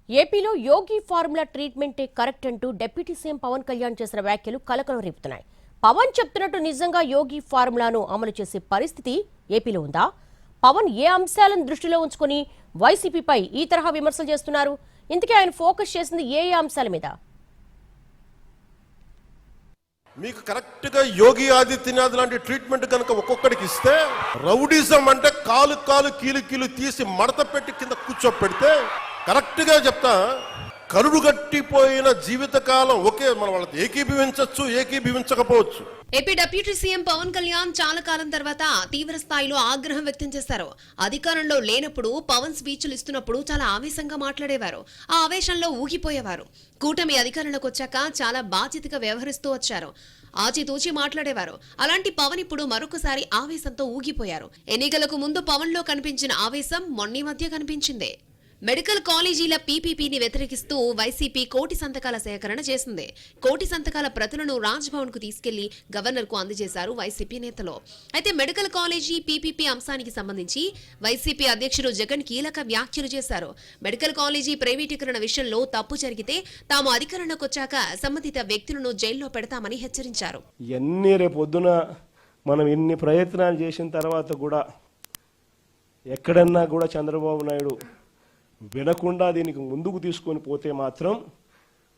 ఏపీలో యోగి formula ట్రీట్మెంటే correct అంటూ deputy CM Pawan Kalyan చేసిన వ్యాఖ్యలు కలకలం రేపుతున్నాయి. పవన్ చెప్తున్నట్టు నిజంగా యోగి ఫార్ములాను అమలు చేసే పరిస్థితి ఏపీలో ఉందా? పవన్ ఏ అంశాలను దృష్టిలో ఉంచుకొని వైసీపీపై ఈ తరహా విమర్శలు చేస్తున్నారు? ఇంతకీ ఆయన ఫోకస్ చేసింది ఏ అంశాల మీద? మీకు కరెక్ట్ గా యోగి ఆదిత్యనాథ్ లాంటి ట్రీట్మెంట్ కనుక ఒక్కొక్కడికి ఇస్తే, రౌడిజం అంటే కాలు కాలు కీలు కీలు తీసి మడత పెట్టి కింద కూర్చోపెడితే, కరెక్ట్ గా చెప్తా, కరుడు గట్టిపోయిన జీవితకాలం ఒకే మన వాళ్ళకి ఏకీభవించవచ్చు, ఏకీభవించకపోవచ్చు. AP deputy CM Pawan Kalyan చాలా కాలం తర్వాత తీవ్ర స్థాయిలో ఆగ్రహం వ్యక్తం చేశారు. అధికారంలో లేనప్పుడు పవన్ స్పీచ్లు ఇస్తున్నప్పుడు చాలా ఆవేశంగా మాట్లాడేవారు. ఆ ఆవేశంలో ఊగిపోయేవారు. కూటమి అధికారంలోకి వచ్చాక చాలా బాధ్యతగా వ్యవహరిస్తూ వచ్చారు. ఆచితూచి మాట్లాడేవారు. అలాంటి పవన్ ఇప్పుడు మరొకసారి ఆవేశంతో ఊగిపోయారు. ఎన్నికలకు ముందు పవన్ లో కనిపించిన ఆవేశం మొన్న మధ్య కనిపించింది. మెడికల్ కాలేజీల పీపీపీని వ్యతిరేకిస్తూ వైసీపీ కోటి సంతకాల సేకరణ చేసింది. కోటి సంతకాల ప్రతులను రాజ్భవన్ కు తీసుకెళ్లి గవర్నర్ కు అందజేశారు వైసీపీ నేతలు. అయితే మెడికల్ కాలేజీ పీపీపీ అంశానికి సంబంధించి వైసీపీ అధ్యక్షుడు జగన్ కీలక వ్యాఖ్యలు చేశారు. మెడికల్ కాలేజీ ప్రైవేటీకరణ విషయంలో తప్పు జరిగితే తాము అధికారంలోకి వచ్చాక సంబంధిత వ్యక్తులను జైల్లో పెడతామని హెచ్చరించారు. రేపొద్దున మనం ఇన్ని ప్రయత్నాలు చేసిన తర్వాత కూడా ఎక్కడన్నా కూడా చంద్రబాబు నాయుడు వినకుండా దీనికి ముందుకు తీసుకొని పోతే మాత్రం,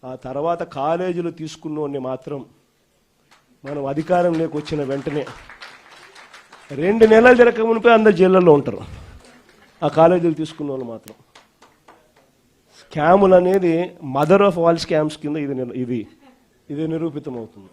ఆ తర్వాత కాలేజీలు తీసుకున్నోడిని మాత్రం మనం అధికారంలోకి వచ్చిన వెంటనే 2 నెలలు జరగక మునిపే అందరు జైళ్ళల్లో ఉంటారు. ఆ కాలేజీలు తీసుకున్న వాళ్ళు మాత్రం. స్కాములు అనేది మదర్ ఆఫ్ ఆల్ స్కామ్స్ కింద ఇది నిరూపితమవుతుంది.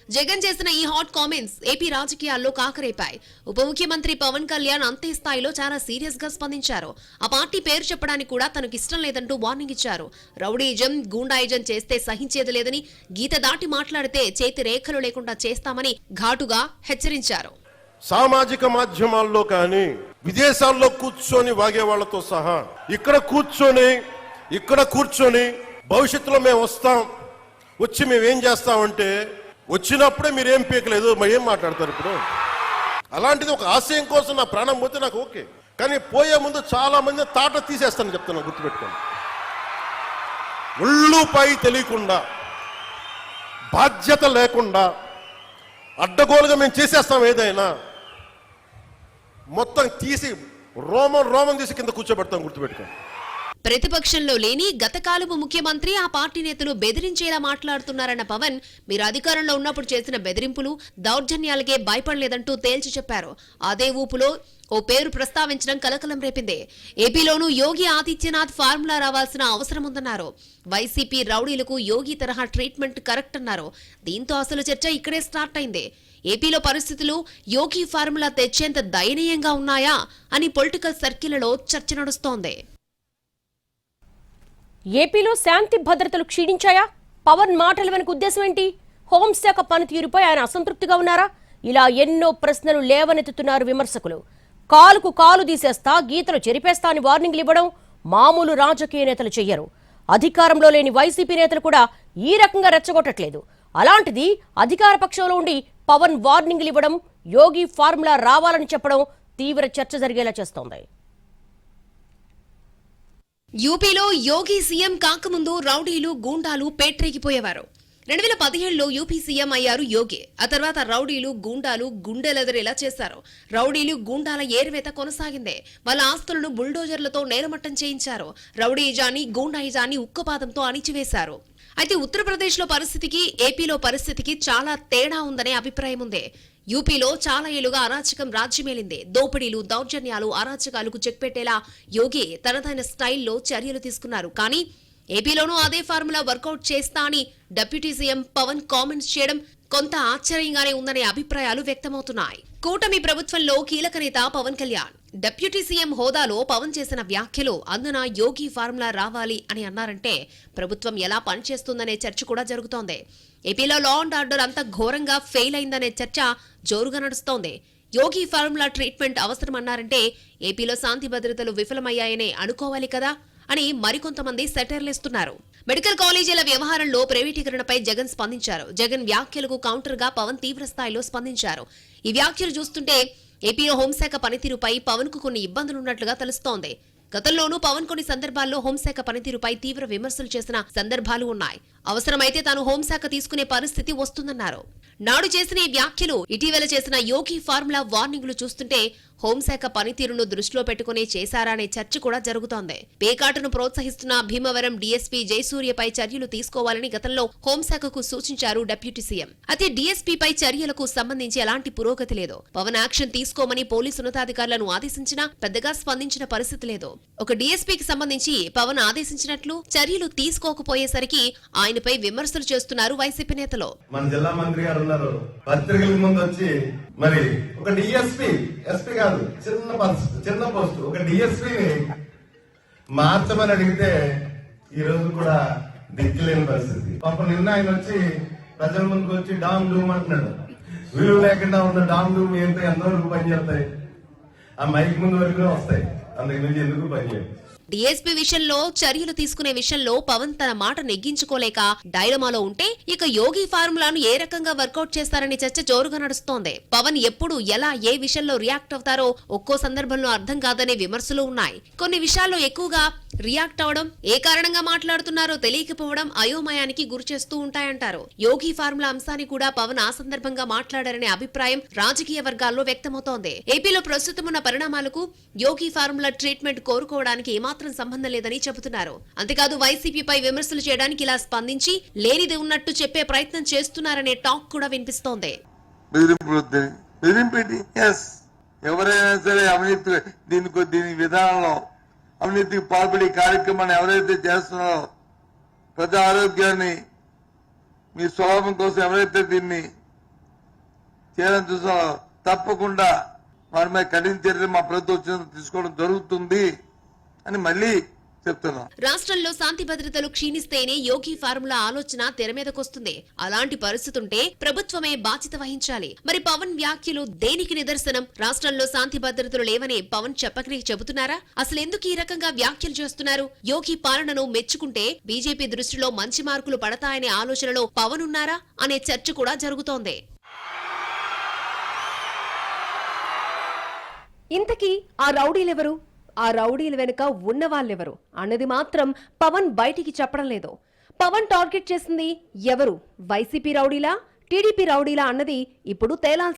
జగన్ చేసిన ఈ హాట్ కామెంట్స్ ఏపీ రాజకీయాల్లో కాకరేపాయి. ఉప ముఖ్యమంత్రి పవన్ కళ్యాణ్ అంతే స్థాయిలో చాలా సీరియస్ గా స్పందించారు. ఆ పార్టీ పేరు చెప్పడానికి కూడా తనకు ఇష్టం లేదంటూ వార్నింగ్ ఇచ్చారు. రౌడీజం, గూండాయిజం చేస్తే సహించేది లేదని, గీత దాటి మాట్లాడితే చేతి రేఖలు లేకుండా చేస్తామని ఘాటుగా హెచ్చరించారు. సామాజిక మాధ్యమాల్లో కానీ, విదేశాల్లో కూర్చొని వాగే వాళ్లతో సహా ఇక్కడ కూర్చొని భవిష్యత్తులో మేము వస్తాం, వచ్చి మేమేం చేస్తామంటే, వచ్చినప్పుడే మీరేం పీకలేదు, మరి ఏం మాట్లాడతారు ఇప్పుడు? అలాంటిది ఒక ఆశయం కోసం నా ప్రాణం పోతే నాకు ఓకే, కానీ పోయే ముందు చాలా మంది తాట తీసేస్తాను చెప్తాను, గుర్తుపెట్టుకోండి. ఒళ్ళుపై తెలియకుండా, బాధ్యత లేకుండా, అడ్డగోలుగా మేము చేసేస్తాం. ఏదైనా మొత్తం తీసి రోమం తీసి కింద కూర్చోబెడతాం, గుర్తుపెట్టుకోండి. ప్రతిపక్షంలో లేని గతకాలపు ముఖ్యమంత్రి ఆ పార్టీ నేతలు బెదిరించేలా మాట్లాడుతున్నారన్న పవన్, మీరు అధికారంలో ఉన్నప్పుడు చేసిన బెదిరింపులు, దౌర్జన్యాలకే భయపడలేదంటూ తేల్చి చెప్పారు. అదే ఊపులో ఓ పేరు ప్రస్తావించడం కలకలం రేపింది. ఏపీలోనూ యోగి ఆదిత్యనాథ్ ఫార్ములా రావాల్సిన అవసరం ఉందన్నారు. వైసీపీ రౌడీలకు యోగి తరహా ట్రీట్మెంట్ కరెక్ట్ అన్నారు. దీంతో అసలు చర్చ ఇక్కడే స్టార్ట్ అయింది. ఏపీలో పరిస్థితులు యోగి ఫార్ములా తెచ్చేంత దయనీయంగా ఉన్నాయా అని పొలిటికల్ సర్కిళ్లలో చర్చ నడుస్తోంది. ఏపీలో శాంతి భద్రతలు క్షీణించాయా? పవన్ మాటల వెనుక ఉద్దేశం ఏంటి? హోంశాఖ పనితీరుపై ఆయన అసంతృప్తిగా ఉన్నారా? ఇలా ఎన్నో ప్రశ్నలు లేవనెత్తుతున్నారు విమర్శకులు. కాలుకు కాలు తీసేస్తా, గీతలు చెరిపేస్తా అని వార్నింగ్లు ఇవ్వడం మామూలు రాజకీయ నేతలు చెయ్యరు. అధికారంలో లేని వైసీపీ నేతలు కూడా ఈ రకంగా రెచ్చగొట్టట్లేదు. అలాంటిది అధికార పక్షంలో ఉండి పవన్ వార్నింగ్లు ఇవ్వడం, యోగి ఫార్ములా రావాలని చెప్పడం తీవ్ర చర్చ జరిగేలా చేస్తోంది. యూపీలో యోగి సీఎం కాకముందు రౌడీలు, గూండాలు పేట్రేగిపోయేవారు. 2017లో యూపీ సీఎం అయ్యారు యోగి. ఆ తర్వాత రౌడీలు, గూండాలు గుండెలెదరేలా చేశారు. రౌడీలు, గూండాల ఏరువేత కొనసాగిందే. వాళ్ళ ఆస్తులను బుల్డోజర్లతో నేలమట్టం చేయించారు. రౌడీజాన్ని, గూండాయిజాన్ని ఉక్కుపాదంతో అణిచివేశారు. అయితే ఉత్తరప్రదేశ్లో పరిస్థితికి, ఏపీలో పరిస్థితికి చాలా తేడా ఉందనే అభిప్రాయం ఉంది. యూపీలో చాలా ఏళ్లుగా అరాచకం రాజ్యమేలింది. దోపిడీలు, దౌర్జన్యాలు, అరాచకాలకు చెక్ పెట్టేలా యోగి తనదైన స్టైల్లో చర్యలు తీసుకున్నారు. కానీ ఏపీలోనూ అదే ఫార్ములా వర్కౌట్ చేస్తా అని డిప్యూటీ సీఎం పవన్ కామెంట్స్ చేయడం కొంత ఆశ్చర్యంగానే ఉందనే అభిప్రాయాలు వ్యక్తమవుతున్నాయి. కూటమి ప్రభుత్వంలో కీలక నేత పవన్ కళ్యాణ్ డిప్యూటీ సీఎం హోదాలో పవన్ చేసిన వ్యాఖ్యలు అందున యోగి ఫార్ములా రావాలి అని అన్నారంటే ప్రభుత్వం ఎలా పనిచేస్తుందనే చర్చ కూడా జరుగుతోంది. ఏపీలో లా అండ్ ఆర్డర్ అంత ఘోరంగా ఫెయిల్ అయిందనే చర్చ జోరుగా నడుస్తోంది. యోగి ఫార్ములా ట్రీట్మెంట్ అవసరమన్నారంటే ఏపీలో శాంతి భద్రతలు విఫలమయ్యాయనే అనుకోవాలి కదా అని మరికొంతమంది సెటైర్లేస్తున్నారు. మెడికల్ కాలేజీల వ్యవహారంలో ప్రైవేటీకరణపై జగన్ స్పందించారు. జగన్ వ్యాఖ్యలకు కౌంటర్ గా పవన్ తీవ్ర స్థాయిలో స్పందించారు. ఈ వ్యాఖ్యలు చూస్తుంటే ఏపీలో హోంశాఖ పనితీరుపై పవన్ కు కొన్ని ఇబ్బందులున్నట్లుగా తెలుస్తోంది. గతంలోనూ పవన్ కొన్ని సందర్భాల్లో హోంశాఖ పనితీరుపై తీవ్ర విమర్శలు చేసిన సందర్భాలు ఉన్నాయి. అవసరమైతే తాను హోంశాఖ తీసుకునే పరిస్థితి వస్తుందన్నారు. నాడు చేసిన ఈ వ్యాఖ్యలు, ఇటీవల చేసిన యోగి ఫార్ములా వార్నింగ్లు చూస్తుంటే హోంశాఖ పనితీరును దృష్టిలో పెట్టుకుని చేశారా అనే చర్చ కూడా జరుగుతోంది. పేకాటను ప్రోత్సహిస్తున్న భీమవరం డీఎస్పీ జయసూర్యపై చర్యలు తీసుకోవాలని గతంలో హోంశాఖకు సూచించారు డిప్యూటీ సీఎం. అయితే డీఎస్పీపై చర్యలకు సంబంధించి ఎలాంటి పురోగతి లేదు. పవన్ యాక్షన్ తీసుకోమని పోలీసు ఉన్నతాధికారులను ఆదేశించినా పెద్దగా స్పందించిన పరిస్థితి లేదు. ఒక డీఎస్పీకి సంబంధించి పవన్ ఆదేశించినట్లు చర్యలు తీసుకోకపోయేసరికి ఆయనపై విమర్శలు చేస్తున్నారు వైసీపీ నేతలు. మన జిల్లా మంత్రి గారు ఉన్నారు, పత్రికల ముందు వచ్చి మరి ఒక డిఎస్పీ, ఎస్పీ కాదు, చిన్న పోస్ట్, ఒక డిఎస్పీని మార్చమని అడిగితే ఈ రోజు కూడా దిక్కులేని పరిస్థితి. పాపం నిన్న ఆయన వచ్చి ప్రజల ముందుకు వచ్చి డామ్ డూమ్ అంటున్నాడు. విలువ లేకుండా ఉన్న డామ్ డూమ్ ఏంటో ఎంతవరకు పనిచేస్తాయి? ఆ మైక్ ముందు వరకు వస్తాయి, అందుకు నుంచి ఎందుకు పనిచేయదు? డీఎస్పీ విషయంలో చర్యలు తీసుకునే విషయంలో పవన్ తన మాట నెగ్గించుకోలేక డైలమాలో ఉంటే ఇక యోగి ఫార్ములాను ఏ రకంగా వర్కౌట్ చేస్తారని చర్చ జోరుగా నడుస్తోంది. పవన్ ఎప్పుడు ఎలా ఏ విషయంలో రియాక్ట్ అవుతారో ఒక్కో సందర్భంలో అర్థం కాదనే విమర్శలు ఉన్నాయి. కొన్ని విషయాల్లో ఎక్కువగా రియాక్ట్ అవడం, ఏ కారణంగా మాట్లాడుతున్నారో తెలియకపోవడం అయోమయానికి గురిచేస్తూ ఉంటాయంటారు. యోగి ఫార్ములా అంశాన్ని కూడా పవన్ ఆ సందర్భంగా మాట్లాడారనే అభిప్రాయం రాజకీయ వర్గాల్లో వ్యక్తమవుతోంది. ఏపీలో ప్రస్తుతం ఉన్న పరిణామాలకు యోగి ఫార్ములా ట్రీట్మెంట్ కోరుకోవడానికి ఏమాత్రం సంబంధం లేదని చెబుతున్నారు. అంతేకాదు వైసీపీపై విమర్శలు చేయడానికి ఇలా స్పందించి లేనిది ఉన్నట్టు చెప్పే ప్రయత్నం చేస్తున్నారనే టాక్ కూడా వినిపిస్తోంది. ఎవరైనా సరే అవినీతి దీని విధానంలో అవినీతికి పాల్పడి కార్యక్రమాన్ని ఎవరైతే చేస్తున్నారో, ప్రజా ఆరోగ్యాన్ని మీ స్వలాభం కోసం ఎవరైతే దీన్ని చేయాలని చూస్తున్నారో తప్పకుండా వారి మీద కఠిన చర్యలు మా ప్రభుత్వం తీసుకోవడం జరుగుతుంది అని మళ్ళీ చెప్తున్నాం. రాష్ట్రంలో శాంతి భద్రతలు క్షీణిస్తేనే యోగి ఫార్ములా ఆలోచన తెర మీదకొస్తుంది. అలాంటి పరిస్థితుంటే ప్రభుత్వమే బాధ్యత వహించాలి. మరి పవన్ వ్యాఖ్యలు దేనికి నిదర్శనం? రాష్ట్రంలో శాంతి భద్రతలు లేవని పవన్ చెప్పకనే చెబుతున్నారా? అసలు ఎందుకు ఈ రకంగా వ్యాఖ్యలు చేస్తున్నారు? యోగి పాలనను మెచ్చుకుంటే బీజేపీ దృష్టిలో మంచి మార్కులు పడతాయనే ఆలోచనలో పవన్ ఉన్నారా అనే చర్చ కూడా జరుగుతోంది. ఇంతకీ ఆ రౌడీలెవరు, ఆ రౌడీల వెనుక ఉన్న వాళ్ళెవరు అన్నది మాత్రం పవన్ బయటికి చెప్పడం లేదు. పవన్ టార్గెట్ చేసింది ఎవరు? వైసీపీ రౌడీలా, టీడీపీ రౌడీలా అన్నది ఇప్పుడు తేలాల్సి